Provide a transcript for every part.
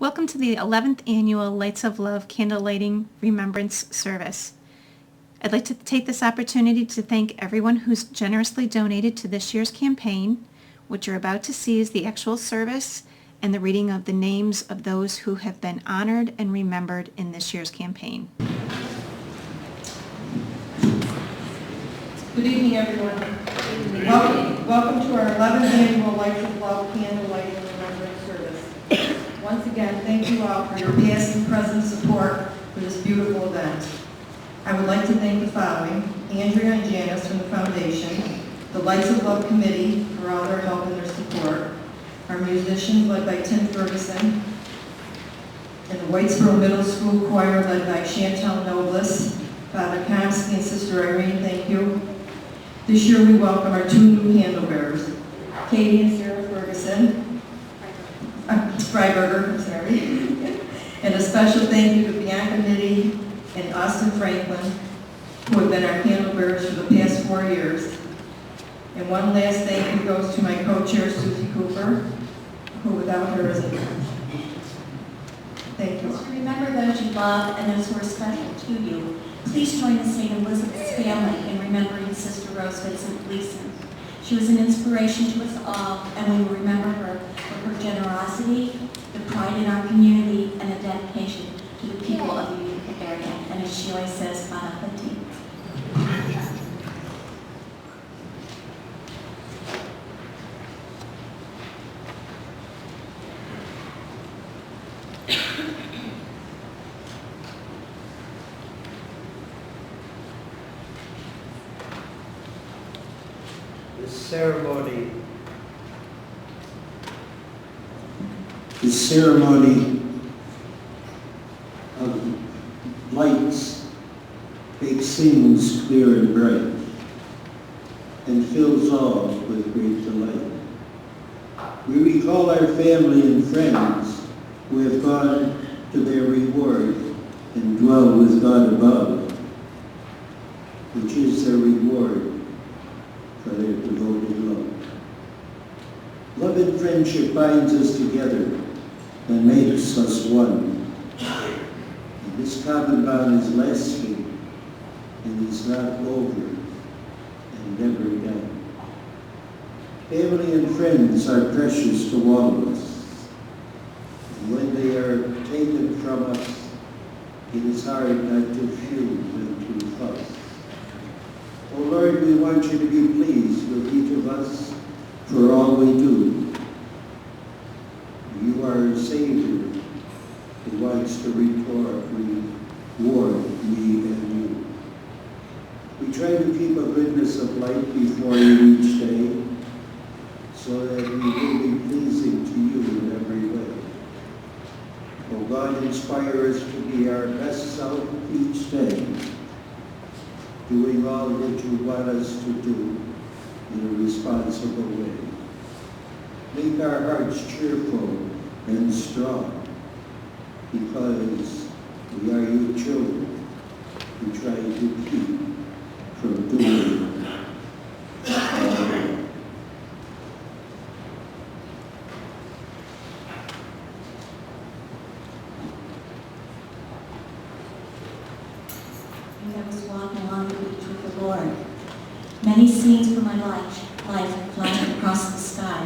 Welcome to the 11th Annual Lights of Love Candle Lighting Remembrance Service. I'd like to take this opportunity to thank everyone who's generously donated to this year's campaign. What you're about to see is the actual service and the reading of the names of those who have been honored and remembered in this year's campaign. Good evening, everyone. Welcome to our 11th Annual Lights of Love Candle Lighting Remembrance Service. Once again, thank you all for your past and present support for this beautiful event. I would like to thank the following: Andrea and Janice from the Foundation, the Lights of Love Committee for all their help and their support, our musicians led by Tim Ferguson, and the Whitesboro Middle School Choir led by Chantel Nobles, Father Komsky and Sister Irene, thank you. This year we welcome our two new candle bearers, Katie and Sarah Ferguson, Freiberger, I'm sorry. And a special thank you to Bianca Nitti and Austin Franklin, who have been our candle bearers for the past 4 years. And one last thank you goes to my co-chair, Susie Cooper, who without her isn't here. Thank you. To remember those you love and those who are special to you, please join the St. Elizabeth's family in remembering Sister Rose Vincent Gleason. She was an inspiration to us all, and we will remember her for her generosity, the pride in our community, and the dedication to the people of the Utica area. And as she always says, Panapati. The ceremony of lights makes things clear and bright and fills all with great delight. We recall our family and friends who have gone to their reward and dwell with God above, which is their reward for their devoted love. Love and friendship binds us together and makes us one. And this common bond is lasting and is not over and never done. Family and friends are precious to all of us. And when they are taken from us, it is hard not to fume and to fuss. Oh Lord, we want you to be pleased with each of us for all we do. You are a Savior who wants to reward me and you. We try to keep a goodness of light before you each day so that we will be pleasing to you in every way. Oh God, inspire us to be our best self each day, doing all that you want us to do in a responsible way. Make our hearts cheerful and strong, because we are your children who try to keep from doing all wrong. I was walking along the beach with the Lord. Many scenes from my life have flashed across the sky.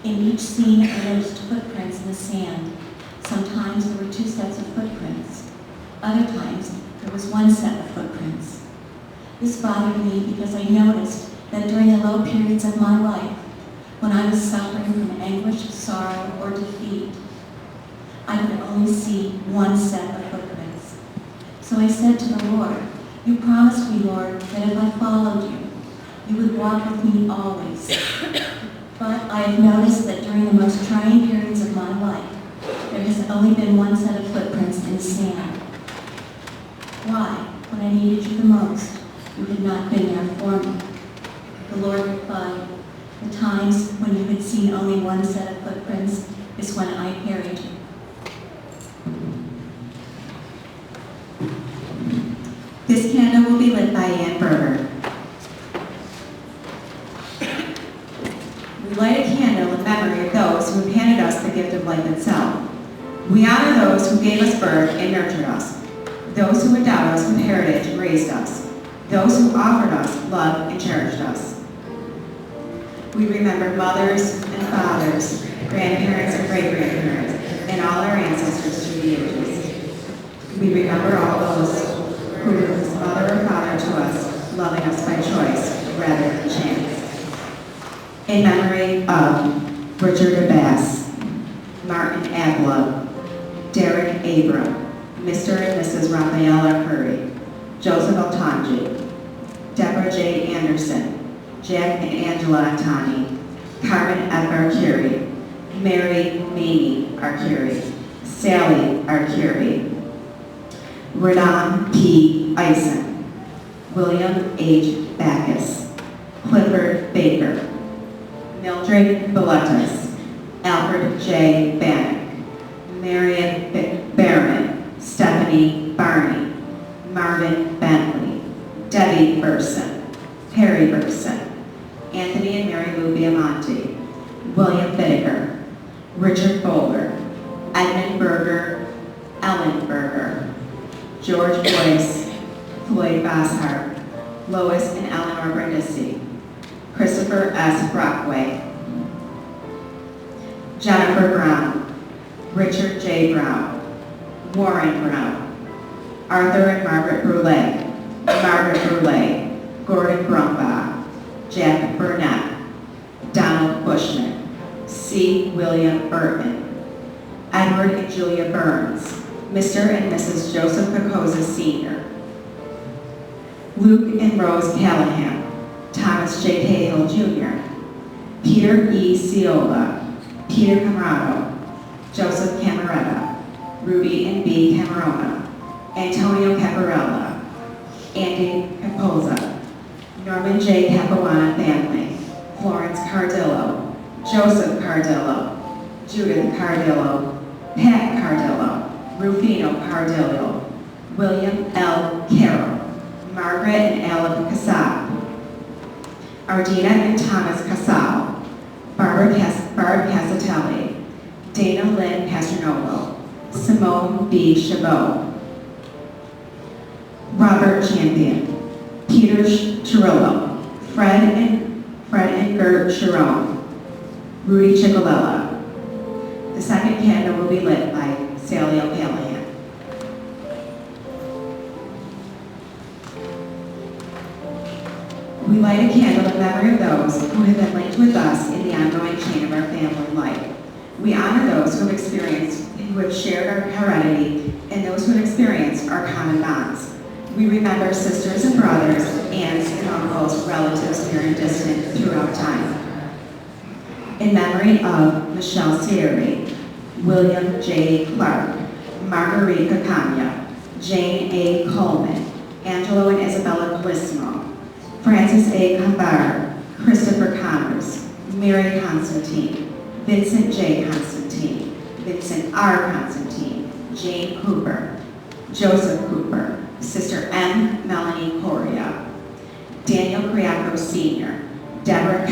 In each scene, I noticed footprints in the sand. Sometimes there were 2 sets of footprints. Other times, there was 1 set of footprints. This bothered me because I noticed that during the low periods of my life, when I was suffering from anguish, sorrow, or defeat, I could only see 1 set of footprints. So I said to the Lord, you promised me, Lord, that if I followed you, you would walk with me always. But I have noticed that during the most trying periods of my life, there has only been 1 set of footprints in the sand. Why, when I needed you the most, you had not been there for me? The Lord replied, the times when you had seen only 1 set of footprints is when I carried you. This candle will be lit by Ann Berger. We light a candle in memory of those who have handed us the gift of life itself. We honor those who gave us birth and nurtured us, those who endowed us with heritage and raised us, those who offered us love and cherished us. We remember mothers and fathers, grandparents and great-grandparents, and all our ancestors through the ages. We remember all those who were as mother or father to us, loving us by choice rather than chance. In memory of Richard Abbas, Martin Agla, Derek Abram, Mr. and Mrs. Raphael Curry, Joseph Altanji, Deborah J. Anderson, Jack and Angela Antani, Carmen F. Arcuri, Mary Mamie Arcuri, Sally Arcuri, Renan P. Eisen, William H. Backus, Clifford Baker, Mildred Villetas, Alfred J. Bannock, Marion Behrman, Stephanie Barney, Marvin Bentley, Debbie Burson, Perry Burson, Anthony and Mary Lou Biamonte, William Bittaker, Richard Bowler, Edmund Berger, Ellen Berger, George Boyce, Floyd Bosshart, Lois and Eleanor Brindisi, Christopher S. Brockway, Jennifer Brown, Richard J. Brown, Warren Brown, Arthur and Margaret Brule, Margaret Brule, Gordon Brumbaugh, Jack Burnett, Donald Bushman, C. William Burtman, Edward and Julia Burns, Mr. and Mrs. Joseph Picosa Sr., Luke and Rose Callahan, Thomas J. Cahill Jr., Peter E. Ciola, Peter Camarado, Joseph Camaretta, Rudy and B. Camarona, Antonio Caparella, Andy Capoza, Norman J. Capuana family, Florence Cardillo, Joseph Cardillo, Judith Cardillo, Pat Cardillo, Rufino Cardillo, William L. Carroll, Margaret and Alan Casal, Ardina and Thomas Casal, Barb Casatelli, Dana Lynn Castronovo, Simone B. Chabot, Robert Champion, Peter Chirillo, Fred and Gert Sharon, Rudy Chicolella. The second candle will be lit by Sally O'Callahan. We light a candle in memory of those who have been linked with us in the ongoing chain of our family life. We honor those who have shared our heredity and those who have experienced our common bonds. We remember sisters and brothers, aunts and uncles, relatives near and distant throughout time. In memory of Michelle Sierry, William J. Clark, Marguerite Cacagna, Jane A. Coleman, Angelo and Isabella Bellissimo, Francis A. Cambar, Christopher Connors, Mary Constantine, Vincent J. Constantine, Vincent R. Constantine, Jane Cooper, Joseph Cooper, Sister M. Melanie Coria, Daniel Criaco Sr., Deborah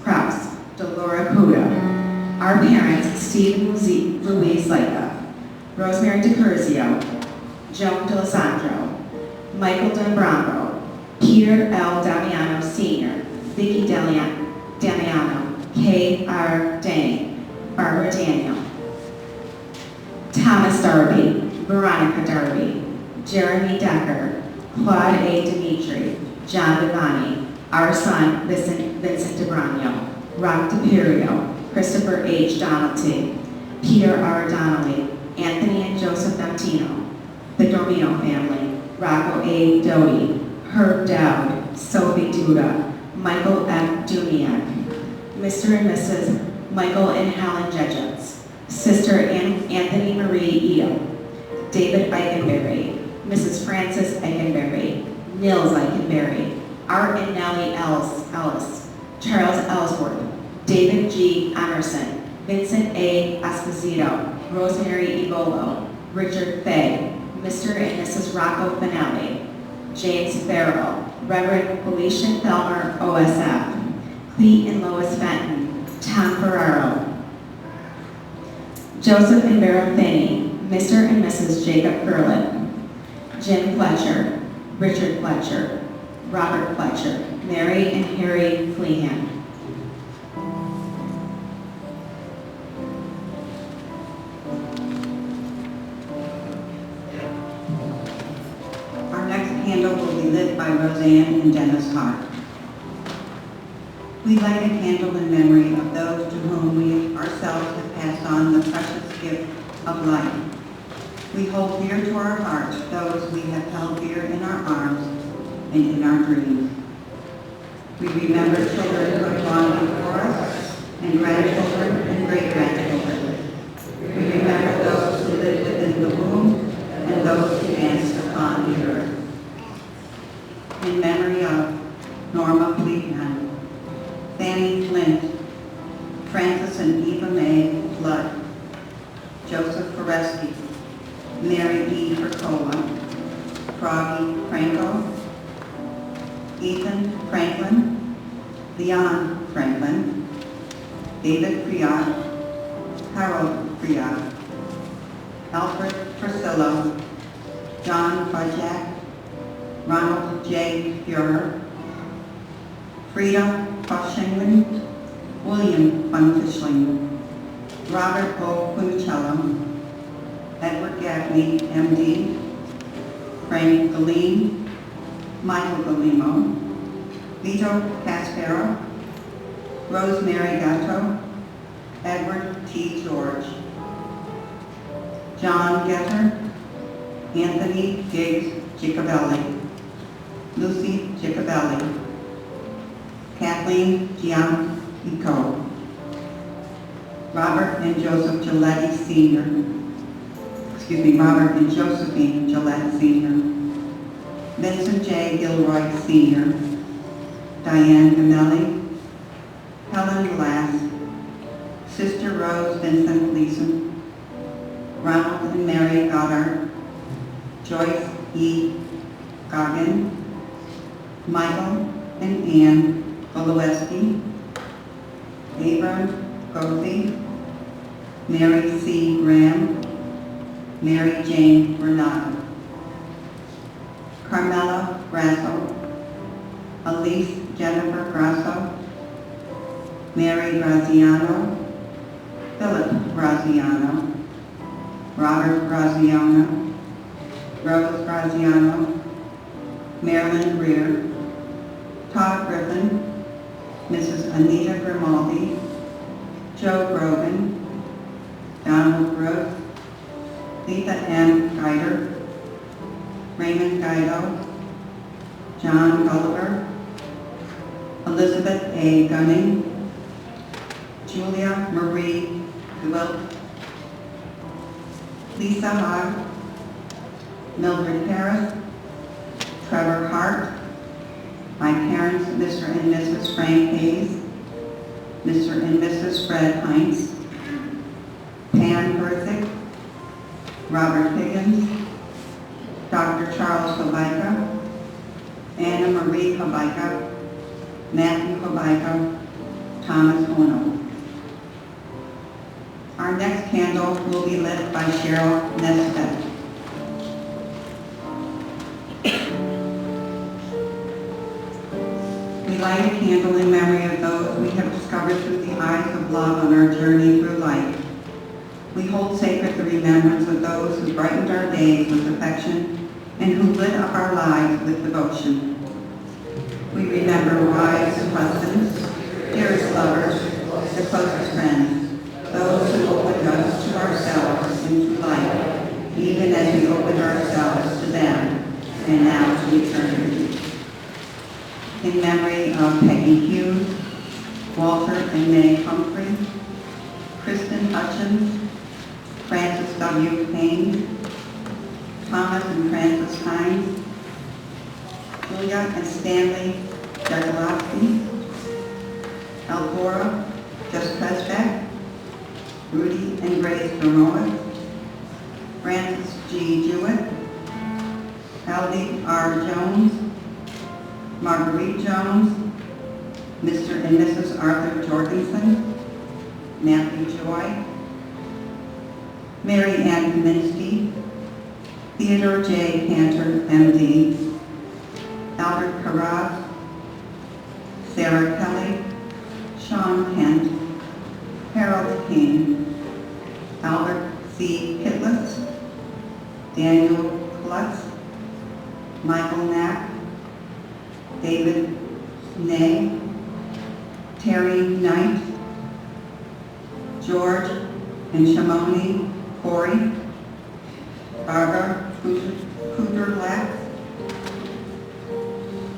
Kraus, Delora Cuda, our parents, Steve Louise Leica, Rosemary DiCurzio, Joan D'Alessandro, Michael D'Ambronco, Peter L. Damiano Sr., Vicky Damiano, K. R. Dang, Barbara Daniel, Thomas Darby, Veronica Darby, Jeremy Decker, Claude A. Dimitri, John Devani, our son, Vincent DeBrano, Rob DePirio, Christopher H. Donalty, Peter R. Donnelly, Anthony and Joseph Dantino, the Dormino family, Rocco A. Doty, Herb Dowd, Sophie Duda, Michael F. Duniak, Mr. and Mrs. Michael and Helen Judgens, Sister Anthony Marie Eel, David Eikenberry, Mrs. Frances Eikenberry, Nils Eikenberry, Art and Nellie Ellis, Charles Ellsworth, David G. Emerson, Vincent A. Esposito, Rosemary Evolo, Richard Fay, Mr. and Mrs. Rocco Finelli, James Farrell, Reverend Felician Thelmer, OSF, Cleet and Lois Fenton, Tom Ferraro, Joseph and Vera Finney, Mr. and Mrs. Jacob Hurlett, Jim Fletcher, Richard Fletcher, Robert Fletcher, Mary and Harry Flehan. Our next candle will be lit by Roseanne and Dennis Hart. We light a candle in memory of those to whom we ourselves have passed on the precious gift of life. We hold dear to our hearts those we have held dear in our arms and in our dreams. We remember children who have gone before us, and grandchildren and great-grandchildren. We remember those who lived within the womb and those who danced upon the earth. In memory of Norma Fleetman, Fanny Flint, Francis and Eva Mae Flood, Joseph Foresky, Mary E. Percola, Froggy Franco, Ethan Franklin, Leon Franklin, David Friot, Harold Friot, Alfred Priscilla, John Bajak, Ronald J. Fuhrer, Frida Foschingen, William von Fischling, Robert O. Quincello, Edward Gaffney, M.D., Frank Galeen, Michael Galimo, Vito Caspero, Rosemary Gatto, Edward T. George, John Getter, Anthony Giggs Gicabelli, Lucy Gicabelli, Kathleen Giannico, Robert and Joseph Gilletti Sr., Robert and Josephine Gillette Sr., Vincent J. Gilroy Sr., Diane Gamelli, Helen Glass, Sister Rose Vincent Gleason, Ronald and Mary Goddard, Joyce E. Goggin, Michael and Ann Goloweski, Abram Gothi, Mary C. Graham, Mary Jane Renato, Carmela Grasso, Elise Jennifer Grasso, Mary Graziano, Philip Graziano, Robert Graziano, Rose Graziano, Marilyn Greer, Todd Griffin, Mrs. Anita Grimaldi, Joe Grogan, Donald Brooks, Letha M. Geider, Raymond Guido, John Gulliver, Elizabeth A. Gunning, Julia Marie DeWilt, Lisa Hogg, Mildred Harris, Trevor Hart, my parents, Mr. and Mrs. Frank Hayes, Mr. and Mrs. Fred Heinz, Pam Berthick, Robert Higgins, Dr. Charles Habaika, Anna Marie Habaika, Matthew Habaika, Thomas Ono. Our next candle will be lit by Cheryl Nesbitt. We light a candle in memory of those we have discovered through the eyes of love on our journey through life. We hold sacred the remembrance of those who brightened our days with affection and who lit up our lives with devotion. We remember wives and husbands, dearest lovers, the closest friends, those who opened us to ourselves and to life, even as we opened ourselves to them, and now to eternity. In memory of Peggy Hughes, Walter and May Humphrey, Kristen Hutchins, Francis W. Payne, Thomas and Francis Hines, Julia and Stanley Jagelowski, Elvora Justresbeck, Rudy and Grace Vermoa, Francis G. Jewett, Aldi R. Jones, Marguerite Jones, Mr. and Mrs. Arthur Jorgensen, Matthew Joy, Mary Ann Kaminsky, Theodore J. Cantor, MD, Albert Carraz, Sarah Kelly, Sean Kent, Harold King, Albert C. Hitless, Daniel Klutz, Michael Knapp, David Ney, Terry Knight, George and Shimoni Corey, Barbara Kuderlak,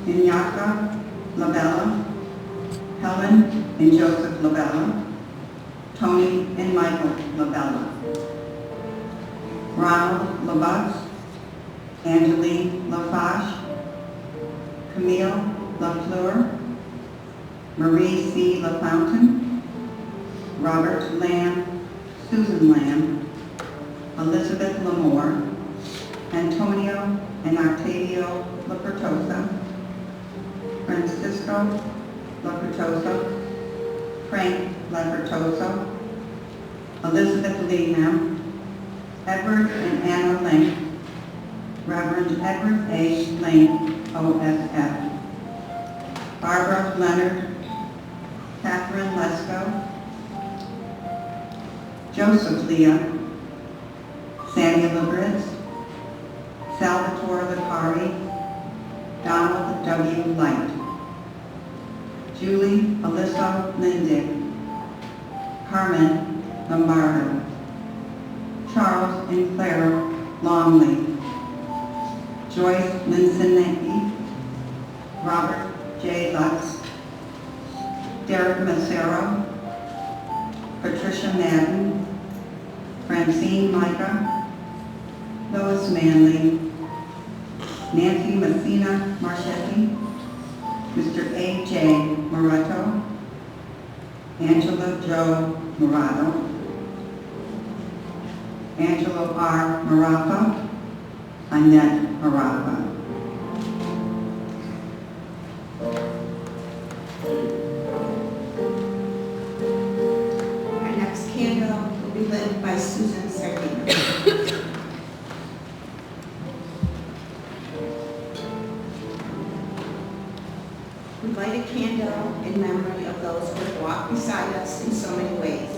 Inyaka Labella, Helen and Joseph Labella, Tony and Michael Labella, Ronald Labutz, Angeline Lafache, Camille Lafleur, Marie C. LaFountain, Robert Lamb, Susan Lamb, Elizabeth Lamore, Antonio and Octavio Lapertosa, Francisco Lapertosa, Frank Lapertosa, Elizabeth Leeham, Edward and Anna Link, Reverend Edward A. Link, OSF, Barbara Leonard, Catherine Lesko, Joseph Leah, Sandy Labritz, Salvatore Licari, Donald W. Light, Julie Alyssa Lindick, Carmen Lombardo, Charles and Claire Longley, Joyce Mincinecki, Robert J. Lutz, Derek Macero, Patricia Madden, Francine Micah, Lois Manley, Nancy Messina Marchetti, Mr. A. J. Morato, Angela Jo Morato, Angelo R. Marafa, Annette Marafa. Our next candle will be lit by Susan Sardina. We light a candle in memory of those who have walked beside us in so many ways.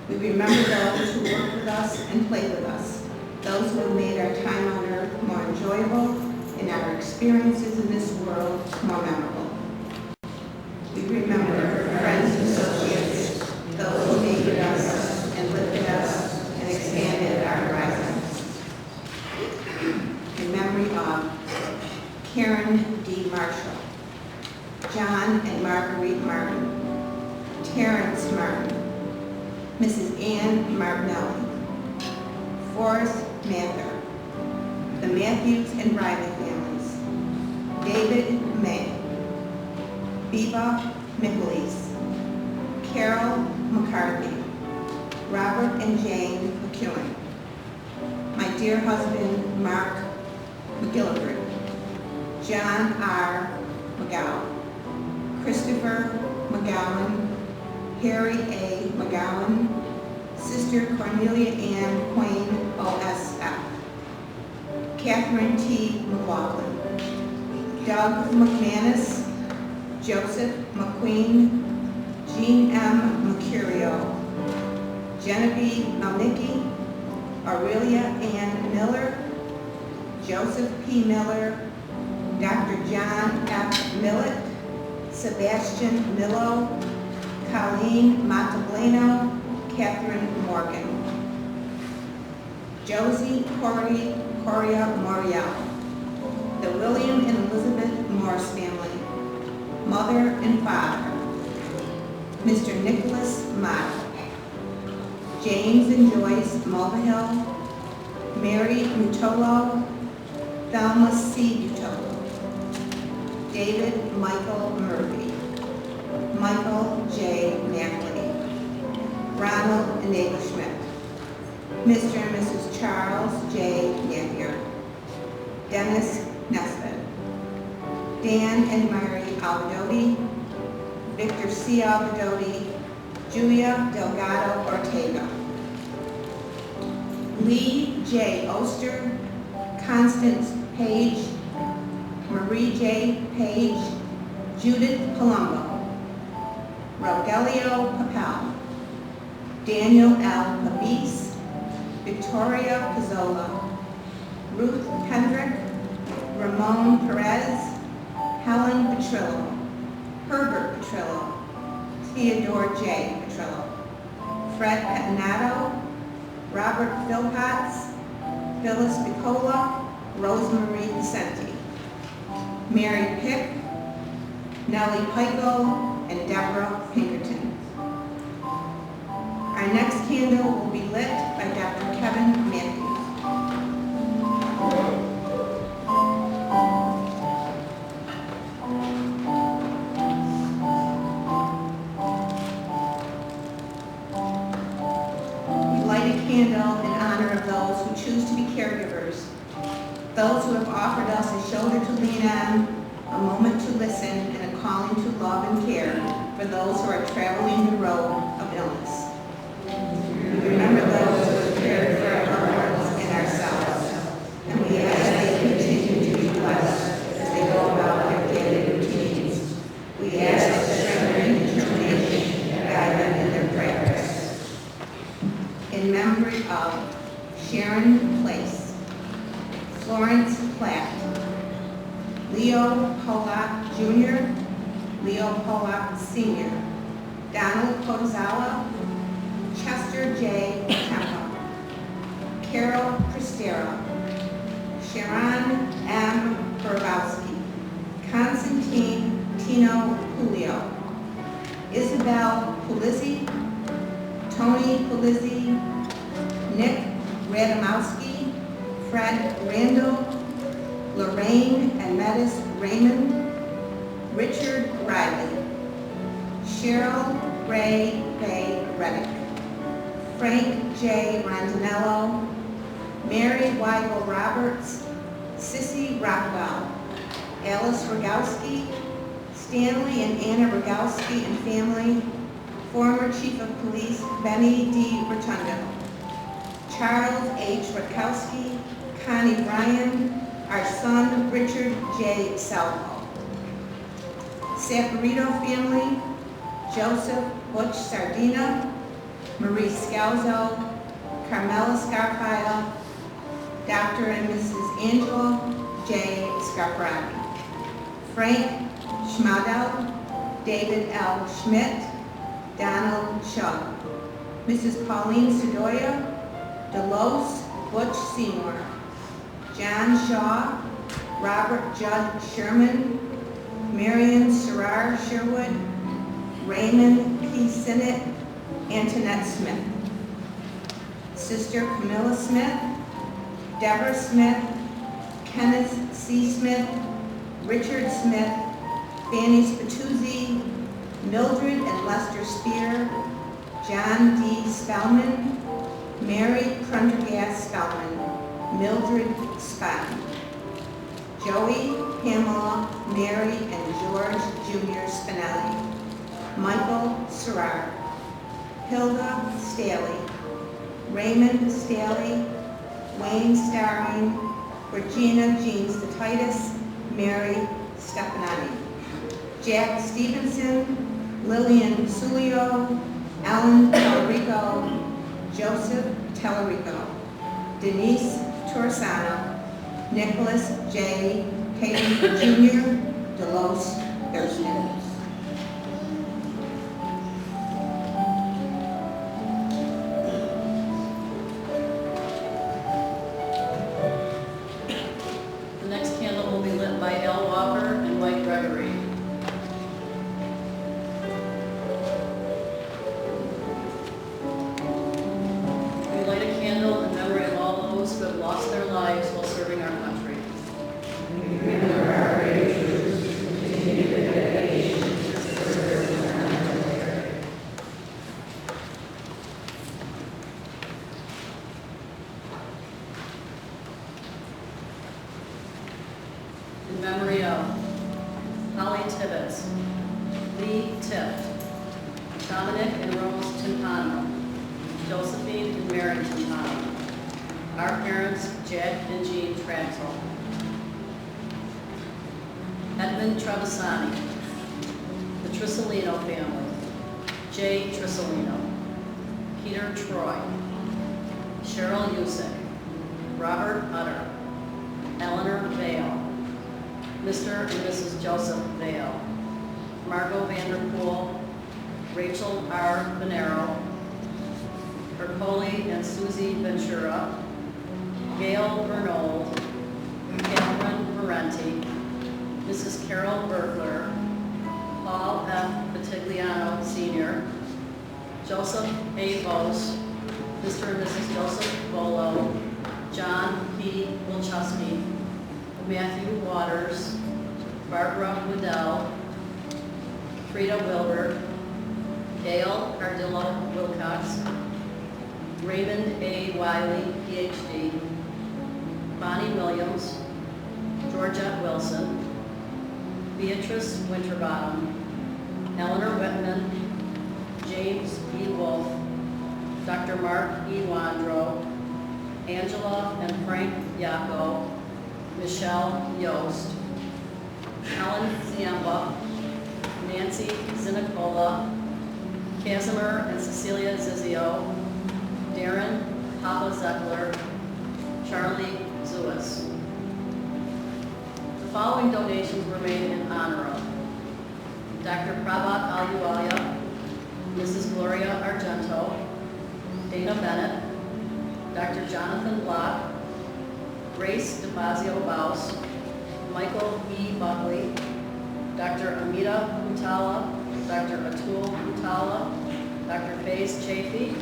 We remember those who worked with us and played with us, those who have made our time on earth more enjoyable and our experiences in this world more memorable. We remember friends and associates, those who made us and lifted us and expanded our horizons. In memory of Karen D. Marshall, John and Marguerite Martin, Terrence Martin, Mrs. Ann Martinelli, Forrest Mather, the Matthews and Riley families, David May, Biba McLeese, Carol McCarthy, Robert and Jane McEwen, my dear husband Mark McGillivray, John R. McGowan, Christopher McGowan, Harry A. McGowan, Sister Cornelia Ann Quain, OSF, Catherine T. McLaughlin, Doug McManus, Joseph McQueen, Jean M. Mercurio, Genevieve Malnicki, Aurelia Ann Miller, Joseph P. Miller, Dr. John F. Millett, Sebastian Millo, Colleen Montalbano, Catherine Morgan, Josie Coria Morial, the William and Elizabeth Morse family, mother and father, Mr. Nicholas Mott, James and Joyce Mulvihill, Mary Mutolo, Thelma C. Mutolo, David Michael Murphy, Michael J. Mackley, Ronald and Ava Schmidt, Mr. and Mrs. Charles J. Napier, Dennis Nesbitt, Dan and Mary Alvadotti, Victor C. Alvadotti, Julia Delgado Ortega. Lee J. Oster, Constance Page, Marie J. Page, Judith Palumbo, Rogelio Papel, Daniel L. Pabis, Victoria Pizzola, Ruth Kendrick, Ramon Perez, Helen Petrillo, Herbert Petrillo, Theodore J. Petrillo, Fred Pettinato, Robert Philpotts, Phyllis Bicola, Rosemary Vicente, Mary Pick, Nellie Pico, and Deborah Pinkerton. Our next candle will be lit by Dr. Kevin Matthews. We light a candle in honor of those who choose to be caregivers, those who have offered us a shoulder to lean on, a moment to listen, and a calling to love and care for those who are traveling the road of illness. We remember those who have cared for our loved ones and ourselves, and we ask that they continue to be blessed as they go about their daily routines. We ask that strength and determination guide them in their prayers. In memory of Sharon Place, Florence Platt, Leo Polak Jr., Leo Polak Sr., Donald Kozawa, Chester J. Temple, Carol Cristero, Sharon M. Borbowski, Constantine Tino Julio, Isabel Pulizzi, Tony Pulizzi, Nick Radamowski, Fred Randall, Lorraine and Metis Raymond, Richard Riley, Cheryl Ray Bay Reddick, Frank J. Rondinello, Mary Weigel Roberts, Sissy Rockwell, Alice Rogowski, Stanley and Anna Rogowski and family, former Chief of Police Benny D. Rotundo, Charles H. Rutkowski, Connie Bryan, our son Richard J. Salvo, Saporito family, Joseph Butch Sardina, Marie Scalzo, Carmela Scarpia, Dr. and Mrs. Angela J. Scarparati, Frank Schmadel, David L. Schmidt, Donald Shaw, Mrs. Pauline Sedoya, Delos Butch Seymour, John Shaw, Robert Judd Sherman, Marion Serrar Sherwood, Raymond P. Sinnott, Antoinette Smith, Sister Camilla Smith, Deborah Smith, Kenneth C. Smith, Richard Smith, Fanny Spatuzzi, Mildred and Lester Spear, John D. Spellman, Mary Prendergast Spellman, Mildred Spahn, Joey, Pamela, Mary, and George Jr. Spinelli, Michael Serrar, Hilda Staley, Raymond Staley, Wayne Starring, Regina Jeans Titus, Mary Stepanani, Jack Stevenson, Lillian Sulio, Ellen Tellerico, Joseph Tellerico, Denise Torsano, Nicholas J. Payton Jr., Delos Thurston. The next candle will be lit by L. Walker and White Gregory. We light a candle in memory of all those who have lost their lives while serving our country. In memory of Holly Tibbetts, Lee Tift, Dominic and Rose Timpano, Josephine and Mary Timpano, Our parents, Jack and Jean Traxel. Edmund Travisani. The Trissolino family. Jay Trissolino. Peter Troy. Cheryl Usick. Robert Utter. Eleanor Vale. Mr. and Mrs. Joseph Vale. Margot Vanderpool. Rachel R. Venero. Ercole and Susie Ventura. Gail Bernold. Catherine Parenti. Mrs. Carol Bergler. Paul F. Batigliano Sr. Joseph A. Bose. Mr. and Mrs. Joseph Bolo. John P. Wilczewski. Matthew Waters. Barbara Woodell. Frida Wilbur. Gail Cardillo Wilcox. Raymond A. Wiley, Ph.D. Bonnie Williams. Georgette Wilson. Beatrice Winterbottom. Eleanor Whitman. James E. Wolf. Dr. Mark E. Wandro. Angela and Frank Yacco. Michelle Yost. Helen Ziemba. Nancy Zinicola. Casimir and Cecilia Zizio. Darren Papa Zeckler. Charlie Zuis. The following donations were made in honor of Dr. Prabhat Aluwalia, Mrs. Gloria Argento, Dana Bennett, Dr. Jonathan Block, Grace DeFazio Baus, Michael E. Buckley, Dr. Amita Utala, Dr. Atul Utala, Dr. Faze Chafee,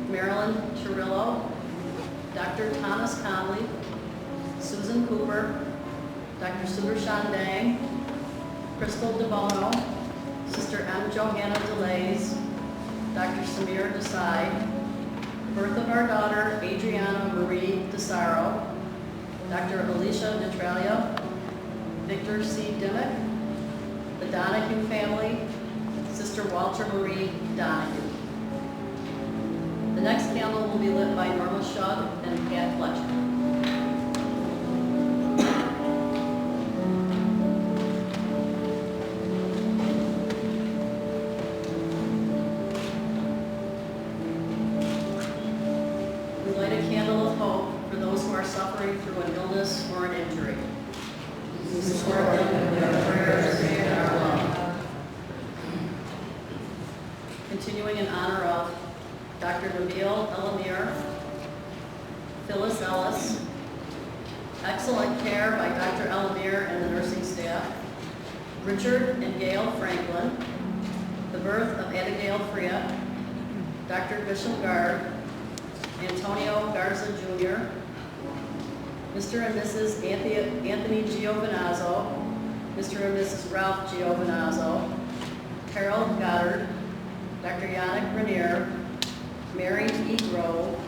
Marilyn Chirillo, Dr. Thomas Conley, Susan Cooper, Dr. Sudarshan Dang, Crystal DeBono, Sister M. Johanna DeLays, Dr. Samir Desai, birth of our daughter Adriana Marie DeSaro, Dr. Alicia Neutralia, Victor C. Dimmick, the Donahue family, Sister Walter Marie Donahue. The next candle will be lit by Norma Shug and Pat Fletcher. We light a candle of hope for those who are suffering through an illness or an injury. We support them with our prayers and our love. Continuing in honor of Dr. Nabil Elamir, Phyllis Ellis, excellent care by Dr. Elamir and the nursing staff, Richard and Gail Franklin, the birth of Abigail Freya, Dr. Bishop Gard, Antonio Garza Jr., Mr. and Mrs. Anthony Giovinazzo, Mr. and Mrs. Ralph Giovinazzo, Harold Goddard, Dr. Yannick Grenier, Mary E. Grove,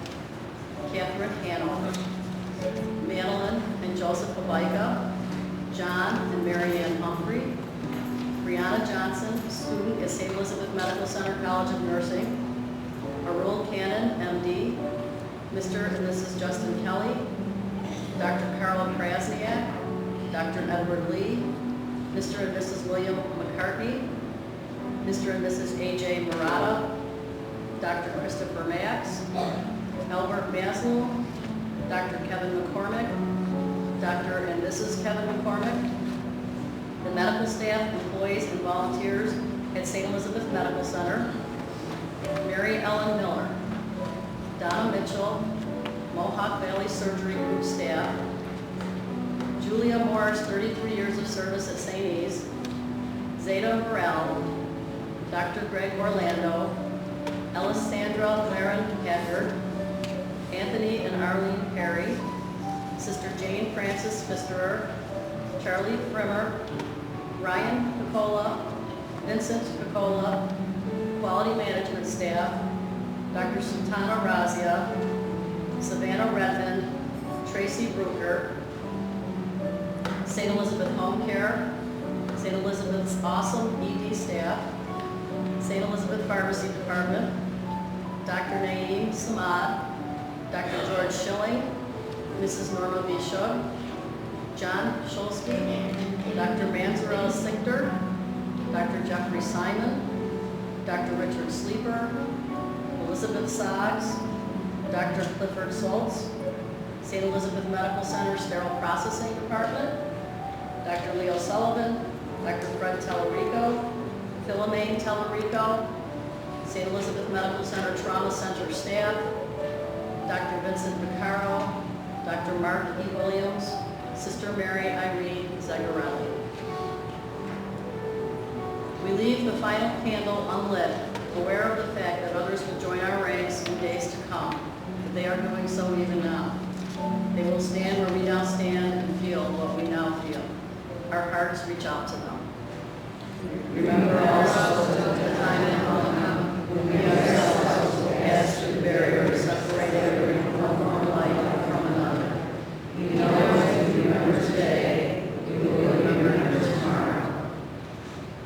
Catherine Hanover, Madeline and Joseph Habaika, John and Mary Ann Humphrey, Brianna Johnson, student at St. Elizabeth Medical Center College of Nursing, Arul Cannon, MD, Mr. and Mrs. Justin Kelly, Dr. Carla Krasniak, Dr. Edward Lee, Mr. and Mrs. William McCartney, Mr. and Mrs. A.J. Murata, Dr. Christopher Max, Albert Maslow, Dr. Kevin McCormick, Dr. and Mrs. Kevin McCormick, the medical staff, employees, and volunteers at St. Elizabeth Medical Center, Mary Ellen Miller, Donna Mitchell, Mohawk Valley Surgery Group staff, Julia Morris, 33 years of service at St. E's, Zeta Burrell, Dr. Greg Orlando, Alessandra Laren Haggard, Anthony and Arlene Perry, Sister Jane Francis Pfisterer, Charlie Frimmer, Ryan Picola, Vincent Picola, quality management staff, Dr. Sultana Razia, Savannah Redmond, Tracy Brucker, St. Elizabeth Home Care, St. Elizabeth's awesome ED staff, St. Elizabeth Pharmacy Department, Dr. Naeem Samad, Dr. George Schilling, Mrs. Norma B. Shug, John Schulsky, Dr. Manzarella Sichter, Dr. Jeffrey Simon, Dr. Richard Sleeper, Elizabeth Soggs, Dr. Clifford Soltz, St. Elizabeth Medical Center Sterile Processing Department, Dr. Leo Sullivan, Dr. Fred Tellerico, Philomene Tellerico, St. Elizabeth Medical Center Trauma Center staff, Dr. Vincent Piccaro, Dr. Mark E. Williams, Sister Mary Irene Zagarelli. We leave the final candle unlit, aware of the fact that others will join our ranks in days to come. They are doing so even now. They will stand where we now stand and feel what we now feel. Our hearts reach out to them. Remember also the time and moment when we ourselves passed through the barrier separating one from life from another. We know as we remember today, we will remember tomorrow.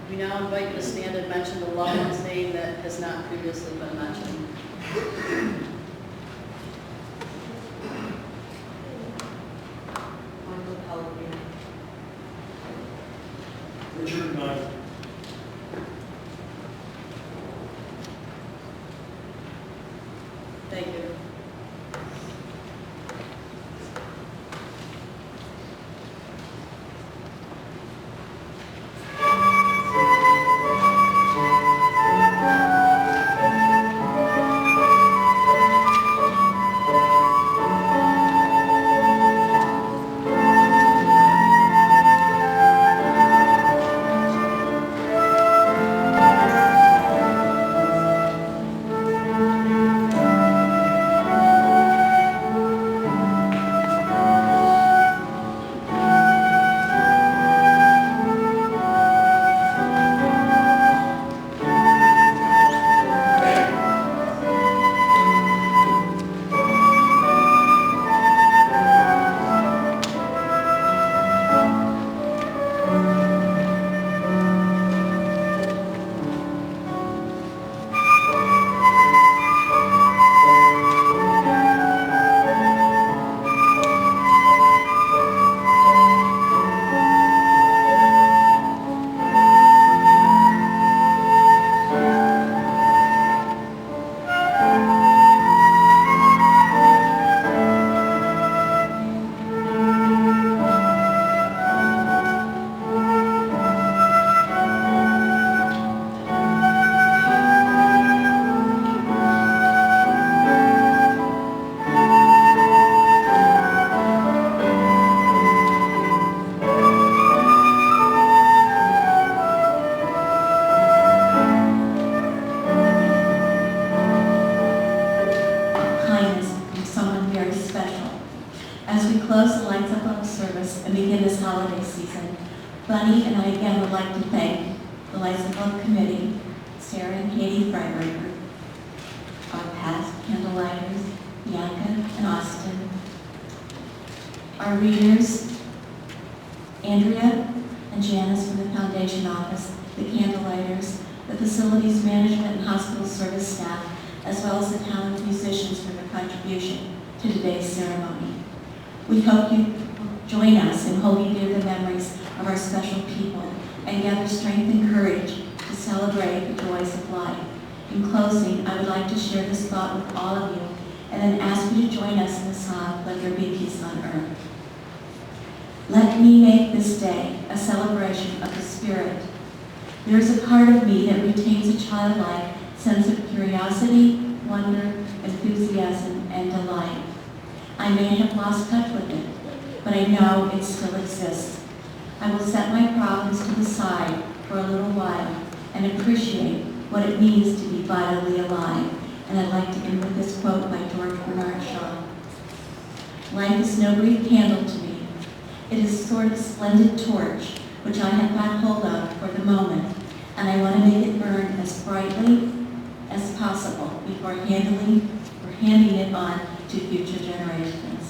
We now invite you to stand and mention the loved one's name that has not previously been mentioned. Richard Knight. Thank you. close the lights up on the service and begin this holiday season, Bunny and I again would like to thank the Lights of Love Committee, Sarah and Katie Freiberger, our past candlelighters, Bianca and Austin, our readers, Andrea and Janice from the Foundation Office, the candlelighters, the facilities management and hospital service staff, as well as the talented musicians for their contribution to today's ceremony. We hope you join us in holding dear the memories of our special people and gather strength and courage to celebrate the joys of life. In closing, I would like to share this thought with all of you and then ask you to join us in the song, Let There Be Peace on Earth. Let me make this day a celebration of the Spirit. There is a part of me that retains a childlike sense of curiosity, wonder, enthusiasm, and delight. I may have lost touch with it, but I know it still exists. I will set my problems to the side for a little while and appreciate what it means to be vitally alive. And I'd like to end with this quote by George Bernard Shaw. Life is no brief candle to me. It is a sort of splendid torch, which I have got hold of for the moment, and I want to make it burn as brightly as possible before handing it on to future generations.